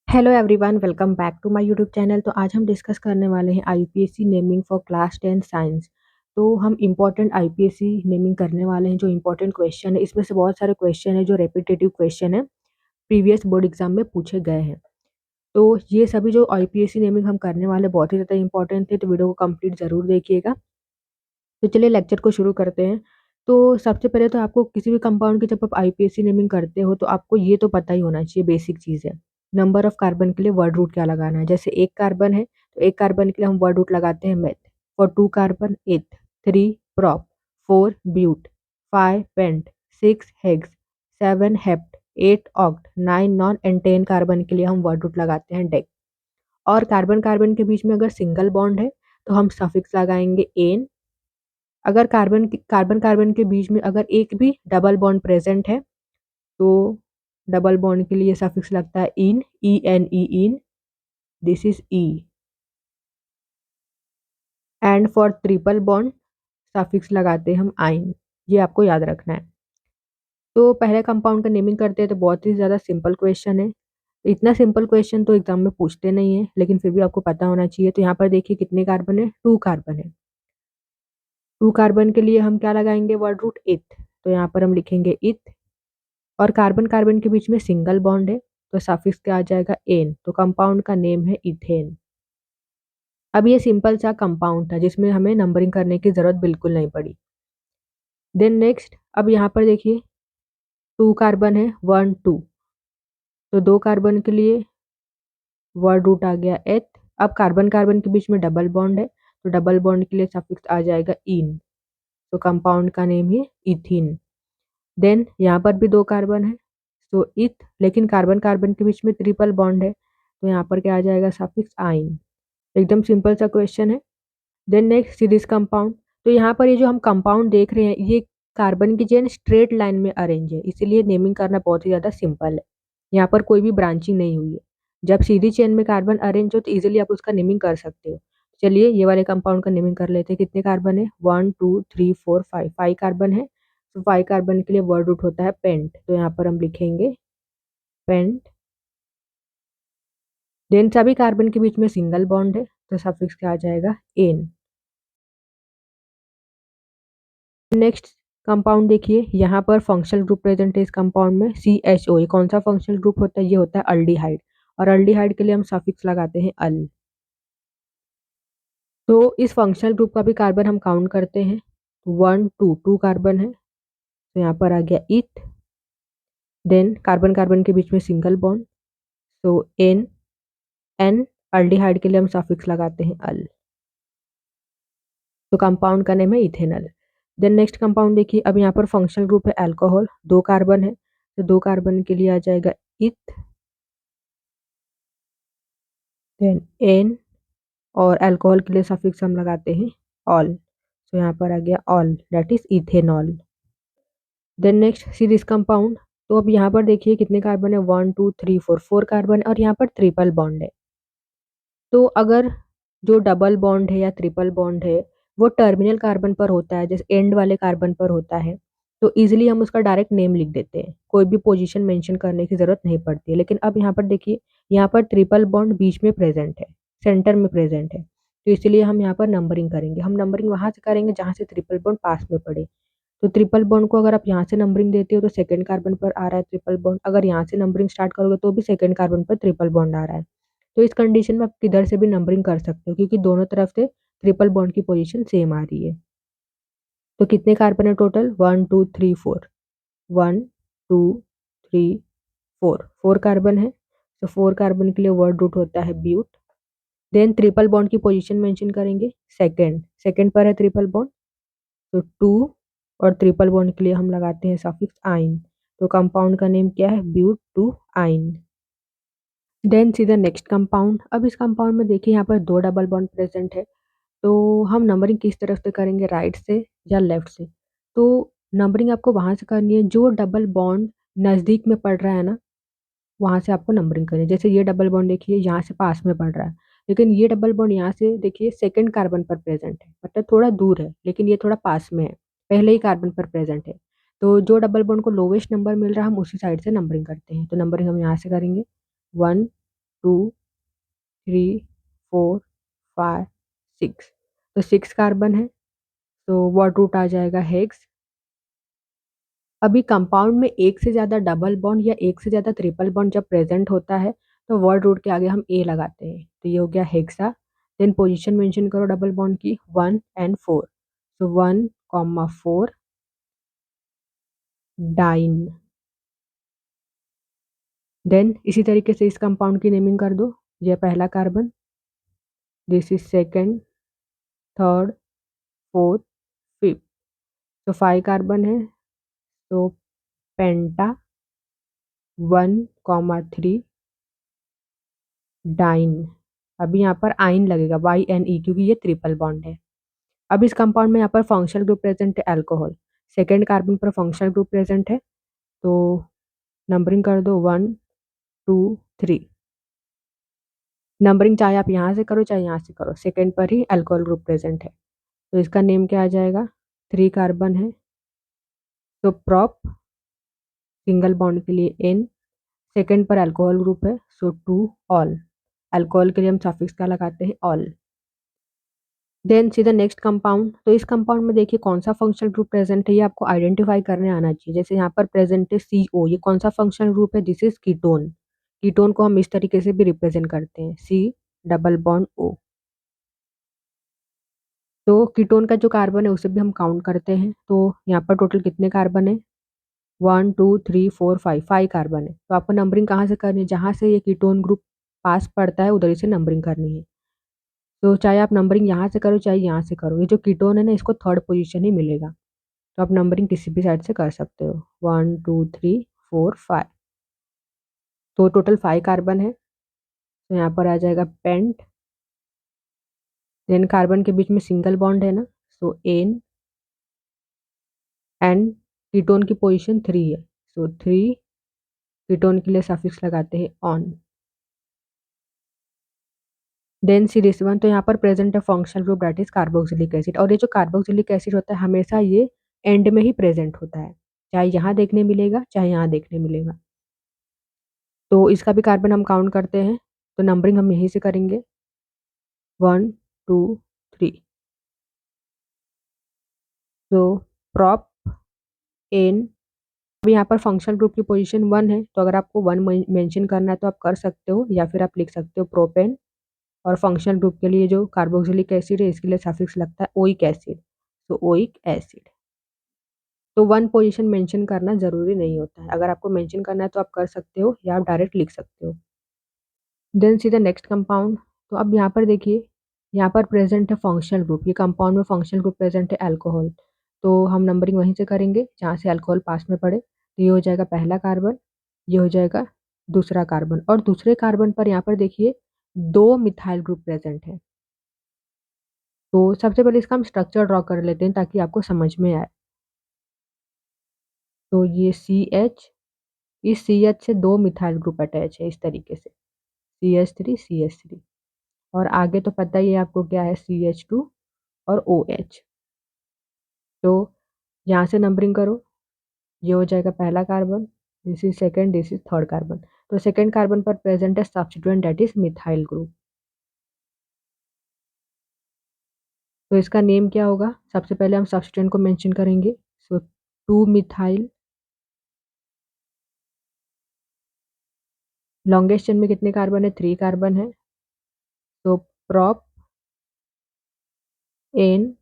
Hello everyone, welcome back to my YouTube channel. तो आज हम डिस्कस करने वाले हैं IPSC naming for class 10 science. तो हम इम्पोर्टेंट आईपीएससी नेमिंग करने वाले हैं। जो इम्पोर्टेंट क्वेश्चन है, इसमें से बहुत सारे क्वेश्चन है जो रेपिटेटिव क्वेश्चन है, प्रीवियस बोर्ड एग्जाम में पूछे गए हैं। तो ये सभी जो आईपीएससी नेमिंग हम करने वाले बहुत ही ज़्यादा इंपॉर्टेंट है, तो वीडियो को कंप्लीट जरूर देखिएगा। तो चलिए लेक्चर को शुरू करते हैं। तो सबसे पहले तो आपको किसी भी कंपाउंड की जब आप आईपीएससी नेमिंग करते हो तो आपको ये तो पता ही होना चाहिए, बेसिक चीज़ है। नंबर ऑफ कार्बन के लिए वर्ड रूट क्या लगाना है। जैसे एक कार्बन है तो एक कार्बन के लिए हम वर्ड रूट लगाते हैं meth. For 2 carbon eth, 3 prop, 4 but, 5 pent, 6 hex, 7 hept, 8 oct, 9 non and 10 carbon के लिए हम वर्ड रूट लगाते हैं डेक। और कार्बन कार्बन के बीच में अगर सिंगल बॉन्ड है तो हम सफिक्स लगाएंगे एन। अगर कार्बन कार्बन के बीच में अगर एक भी डबल बॉन्ड प्रेजेंट है तो डबल बॉन्ड के लिए सफिक्स लगता है ene, E N E ene, this is E. And for triple bond suffix लगाते हैं हम आइन। ये आपको याद रखना है। तो पहले कंपाउंड का नेमिंग करते हैं तो बहुत ही ज़्यादा सिंपल क्वेश्चन है। इतना सिंपल क्वेश्चन तो एग्जाम में पूछते नहीं है, लेकिन फिर भी आपको पता होना चाहिए। तो यहाँ पर देखिए कितने कार्बन है, 2 कार्बन है। 2 कार्बन के लिए हम क्या लगाएंगे, वर्ड रूट इथ। तो यहाँ पर हम लिखेंगे इथ। और कार्बन कार्बन के बीच में सिंगल बॉन्ड है तो सफिक्स क्या आ जाएगा, एन। तो कंपाउंड का नेम है इथेन। अब ये सिंपल सा कंपाउंड था जिसमें हमें नंबरिंग करने की जरूरत बिल्कुल नहीं पड़ी। देन नेक्स्ट, अब यहाँ पर देखिए 2 कार्बन है, 1 2। तो 2 कार्बन के लिए वर्ड रूट आ गया एथ। अब कार्बन कार्बन के बीच में डबल बॉन्ड है तो डबल बॉन्ड के लिए सफिक्स आ जाएगा इन। तो कंपाउंड का नेम है इथिन। देन यहाँ पर भी 2 कार्बन है तो इथ, लेकिन कार्बन कार्बन के बीच में ट्रिपल बॉन्ड है तो यहाँ पर क्या आ जाएगा, सफिक्स आइन। एकदम सिंपल सा क्वेश्चन है। Then next series compound. तो यहाँ पर ये जो हम कंपाउंड देख रहे हैं ये कार्बन की चेन स्ट्रेट लाइन में अरेंज है, इसीलिए नेमिंग करना बहुत ही ज़्यादा सिंपल है। यहाँ पर कोई भी ब्रांचिंग नहीं हुई है। जब सीधी चेन में कार्बन अरेंज हो तो इजीली आप उसका नेमिंग कर सकते हो। चलिए ये वाले कंपाउंड का नेमिंग कर लेते हैं। कितने कार्बन है, 1 2 3 4 5, 5 कार्बन है। तो 5 कार्बन के लिए वर्ड रूट होता है पेंट। तो यहाँ पर हम लिखेंगे पेंट। देन सभी कार्बन के बीच में सिंगल बॉन्ड है तो सफिक्स क्या आ जाएगा, एन। नेक्स्ट कंपाउंड देखिए, यहाँ पर फंक्शनल ग्रुप प्रेजेंट है इस कंपाउंड में, CHO। ये कौन सा फंक्शनल ग्रुप होता है, ये होता है अल्डिहाइड। और अल्डिहाइड के लिए हम सफिक्स लगाते हैं अल। तो इस फंक्शनल ग्रुप का भी कार्बन हम काउंट करते हैं। 1 2, 2 कार्बन है तो यहाँ पर आ गया इथ। देन कार्बन कार्बन के बीच में सिंगल बॉन्ड तो एन। एन अल्डिहाइड के लिए हम सफिक्स लगाते हैं अल। तो कंपाउंड का नेम है इथेनल। देन नेक्स्ट कंपाउंड देखिए, अब यहाँ पर फंक्शनल ग्रुप है अल्कोहल, 2 कार्बन है तो 2 कार्बन के लिए आ जाएगा इथ। Then N. और अल्कोहल के लिए सफिक्स हम लगाते हैं ऑल। तो यहाँ पर आ गया ol, that is ethanol. Then next series compound. तो अब यहाँ पर देखिए कितने कार्बन है, 1 2 3 4, 4 कार्बन और यहाँ पर ट्रिपल बॉन्ड है। तो अगर जो डबल बॉन्ड है या ट्रिपल बॉन्ड है वो टर्मिनल कार्बन पर होता है, जैसे एंड वाले कार्बन पर होता है, तो इजीली हम उसका डायरेक्ट नेम लिख देते हैं, कोई भी पोजीशन मेंशन करने की जरूरत नहीं पड़ती है। लेकिन अब यहाँ पर देखिए, यहाँ पर ट्रिपल बॉन्ड बीच में प्रेजेंट है, सेंटर में प्रेजेंट है, तो इसलिए हम यहाँ पर नंबरिंग करेंगे। हम नंबरिंग वहां से करेंगे जहां से ट्रिपल बॉन्ड पास में पड़े। तो ट्रिपल बॉन्ड को अगर आप यहाँ से नंबरिंग देते हो तो सेकंड कार्बन पर आ रहा है ट्रिपल बॉन्ड, अगर यहाँ से नंबरिंग स्टार्ट करोगे तो भी सेकंड कार्बन पर ट्रिपल बॉन्ड आ रहा है। तो इस कंडीशन में आप किधर से भी नंबरिंग कर सकते हो क्योंकि दोनों तरफ से ट्रिपल बॉन्ड की पोजीशन सेम आ रही है। तो कितने कार्बन है टोटल, 1 2 3 4, 1 2 3 4, 4 कार्बन है। तो 4 कार्बन के लिए वर्ड रूट होता है ब्यूट। देन ट्रिपल बॉन्ड की पोजीशन मेंशन करेंगे, सेकंड, सेकंड पर है ट्रिपल बॉन्ड तो 2। और ट्रिपल बॉन्ड के लिए हम लगाते हैं सफिक्स आइन। तो कंपाउंड का नेम क्या है, ब्यूट 2 आइन। देन सीधा नेक्स्ट कंपाउंड। अब इस कंपाउंड में देखिए यहाँ पर 2 डबल बॉन्ड प्रेजेंट है। तो हम नंबरिंग किस तरफ से करेंगे, राइट से या लेफ्ट से। तो नंबरिंग आपको वहां से करनी है जो डबल बॉन्ड नजदीक में पड़ रहा है ना, वहां से आपको नंबरिंग करनी है। जैसे ये डबल बॉन्ड देखिए यहाँ से पास में पड़ रहा है, लेकिन ये डबल बॉन्ड यहाँ से देखिए सेकंड कार्बन पर प्रेजेंट है, मतलब थोड़ा दूर है, लेकिन ये थोड़ा पास में है, पहले ही कार्बन पर प्रेजेंट है। तो जो डबल बॉन्ड को लोवेस्ट नंबर मिल रहा है हम उसी साइड से नंबरिंग करते हैं। तो नंबरिंग हम यहाँ से करेंगे 1 2 3 4 5 6। तो 6 कार्बन है, तो वर्ड रूट आ जाएगा हेक्स। अभी कंपाउंड में एक से ज़्यादा डबल बॉन्ड या एक से ज़्यादा ट्रिपल बॉन्ड जब प्रेजेंट होता है तो वर्ड रूट के आगे हम ए लगाते हैं, तो ये हो गया हेक्सा। देन पोजीशन मेंशन करो डबल बॉन्ड की 1 एंड 4, तो 1,4 डाइन। देन इसी तरीके से इस कंपाउंड की नेमिंग कर दो, ये पहला carbon, this is second, third, fourth, fifth. तो 5 कार्बन है, तो पेंटा 1,3 डाइन। अभी यहाँ पर आइन लगेगा YNE, क्योंकि ये ट्रिपल बॉन्ड है। अब इस कंपाउंड में यहाँ पर फंक्शनल ग्रुप प्रेजेंट है अल्कोहल, सेकेंड कार्बन पर फंक्शनल ग्रुप प्रेजेंट है, तो नंबरिंग कर दो 1 2 3। नंबरिंग चाहे आप यहाँ से करो चाहे यहाँ से करो, सेकेंड पर ही अल्कोहल ग्रुप प्रेजेंट है, तो इसका नेम क्या आ जाएगा, 3 कार्बन है, तो प्रॉप सिंगल बॉन्ड के लिए N, सेकेंड पर अल्कोहल ग्रुप है, सो 2 ऑल। अल्कोहल के लिए हम सफिक्स क्या लगाते हैं, ol. Then see the next compound. तो इस कंपाउंड में देखिए कौन सा फंक्शनल ग्रुप प्रेजेंट है, ये आपको आइडेंटिफाई करने आना चाहिए। जैसे यहाँ पर प्रेजेंट है CO, ये कौन सा फंक्शनल ग्रुप है, दिस इज कीटोन। कीटोन को हम इस तरीके से भी रिप्रेजेंट करते हैं, C डबल बॉन्ड O। तो कीटोन का जो कार्बन है उसे भी हम काउंट करते हैं, तो यहाँ पर टोटल कितने कार्बन है, 1 2 3 4 5, 5 कार्बन है। तो आपको नंबरिंग कहाँ से करनी है, जहाँ से ये कीटोन ग्रुप पास पड़ता है उधर ही से नंबरिंग करनी है। तो चाहे आप नंबरिंग यहाँ से करो चाहे यहाँ से करो, ये जो कीटोन है ना इसको थर्ड पोजीशन ही मिलेगा, तो आप नंबरिंग किसी भी साइड से कर सकते हो, 1 2 3 4 5। तो टोटल 5 कार्बन है, तो यहाँ पर आ जाएगा पेंट। देन कार्बन के बीच में सिंगल बॉन्ड है ना, सो एन, एंड कीटोन की पोजीशन 3 है, सो 3। कीटोन के लिए सफिक्स लगाते हैं on. Then see this one, तो यहाँ पर प्रेजेंट है functional group that is carboxylic acid, और ये जो कार्बोक्सिलिक एसिड होता है हमेशा ये एंड में ही प्रेजेंट होता है, चाहे यहाँ देखने मिलेगा चाहे यहाँ देखने मिलेगा। तो इसका भी कार्बन हम काउंट करते हैं, तो नंबरिंग हम यहीं से करेंगे, 1 2 3। तो प्रॉप एन। अब यहाँ पर फंक्शनल ग्रुप की पोजीशन 1 है, तो अगर आपको 1 मेंशन करना है तो आप कर सकते हो, या फिर आप लिख सकते हो प्रोपेन। और फंक्शनल ग्रुप के लिए जो कार्बोक्सिलिक एसिड है इसके लिए सफिक्स लगता है ओइक एसिड, तो ओइक एसिड। तो 1 पोजीशन मेंशन करना जरूरी नहीं होता है, अगर आपको मेंशन करना है तो आप कर सकते हो या आप डायरेक्ट लिख सकते हो। Then see the next compound. तो अब यहाँ पर देखिए, यहाँ पर प्रेजेंट है फंक्शनल ग्रुप, ये कंपाउंड में फंक्शनल ग्रुप प्रेजेंट है अल्कोहल, तो हम नंबरिंग वहीं से करेंगे जहाँ से अल्कोहल पास में पड़े, तो ये हो जाएगा पहला कार्बन, ये हो जाएगा दूसरा कार्बन, और दूसरे कार्बन पर यहाँ पर देखिए 2 मिथाइल ग्रुप प्रेजेंट है। तो सबसे पहले इसका हम स्ट्रक्चर ड्रॉ कर लेते हैं ताकि आपको समझ में आए। तो ये CH, इस CH से 2 मिथाइल ग्रुप अटैच है इस तरीके से, CH3 और आगे तो पता ही है आपको क्या है, CH2 और OH। तो यहाँ से नंबरिंग करो, ये हो जाएगा पहला carbon, this is second, this is third carbon. तो सेकेंड कार्बन पर प्रेजेंट है substituent that is methyl group, तो इसका नेम क्या होगा, सबसे पहले हम सब्स्टिट्यूएंट को मेंशन करेंगे, सो 2 मिथाइल। लॉन्गेस्ट चेन में कितने कार्बन है, 3 कार्बन है, तो prop N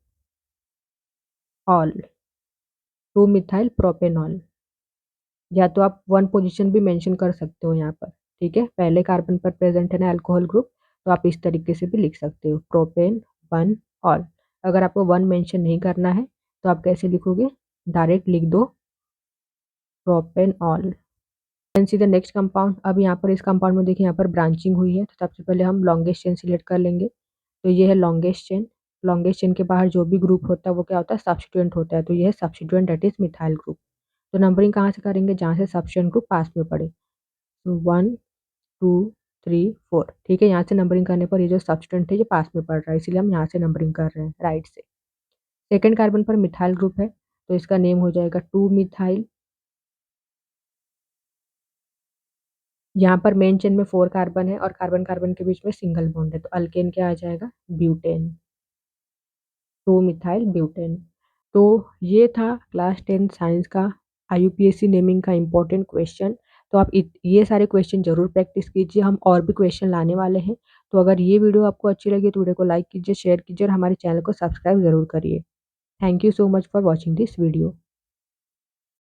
all, 2 methyl propanol. या तो आप 1 पोजीशन भी मेंशन कर सकते हो यहाँ पर, ठीक है, पहले कार्बन पर प्रेजेंट है ना अल्कोहल ग्रुप, तो आप इस तरीके से भी लिख सकते हो, प्रोपेन 1 ऑल। अगर आपको 1 मेंशन नहीं करना है तो आप कैसे लिखोगे, डायरेक्ट लिख दो propanol. Then see the next compound. अब यहाँ पर इस कंपाउंड में देखिए यहाँ पर ब्रांचिंग हुई है, तो सबसे पहले हम लॉन्गेस्ट चेन सिलेक्ट कर लेंगे, तो ये है लॉन्गेस्ट चेन। लॉन्गेस्ट चेन के बाहर जो भी ग्रुप होता है वो क्या होता है, सब्स्टिट्यूएंट होता है, तो ये है substituent that is methyl group. तो नंबरिंग कहाँ से करेंगे, जहाँ से सब्स्टिट्यूएंट ग्रुप पास में पड़े, तो 1 2 3 4, ठीक है, यहाँ से नंबरिंग करने पर ये जो सब्स्टिट्यूएंट है ये पास में पड़ रहा है, इसीलिए हम यहाँ से नंबरिंग कर रहे हैं राइट से। सेकेंड कार्बन पर मिथाइल ग्रुप है, तो इसका नेम हो जाएगा 2 मिथाइल। यहाँ पर मेन चेन में 4 कार्बन है और कार्बन कार्बन के बीच में सिंगल बॉन्ड है, तो अल्केन क्या आ जाएगा, ब्यूटेन, 2 मिथाइल ब्यूटेन। तो ये था क्लास 10 साइंस का आईयूपीएससी नेमिंग का इम्पोर्टेंट क्वेश्चन। तो आप ये सारे क्वेश्चन जरूर प्रैक्टिस कीजिए, हम और भी क्वेश्चन लाने वाले हैं। तो अगर ये वीडियो आपको अच्छी लगी तो वीडियो को लाइक कीजिए, शेयर कीजिए और हमारे चैनल को सब्सक्राइब जरूर करिए। Thank you so much for watching this video.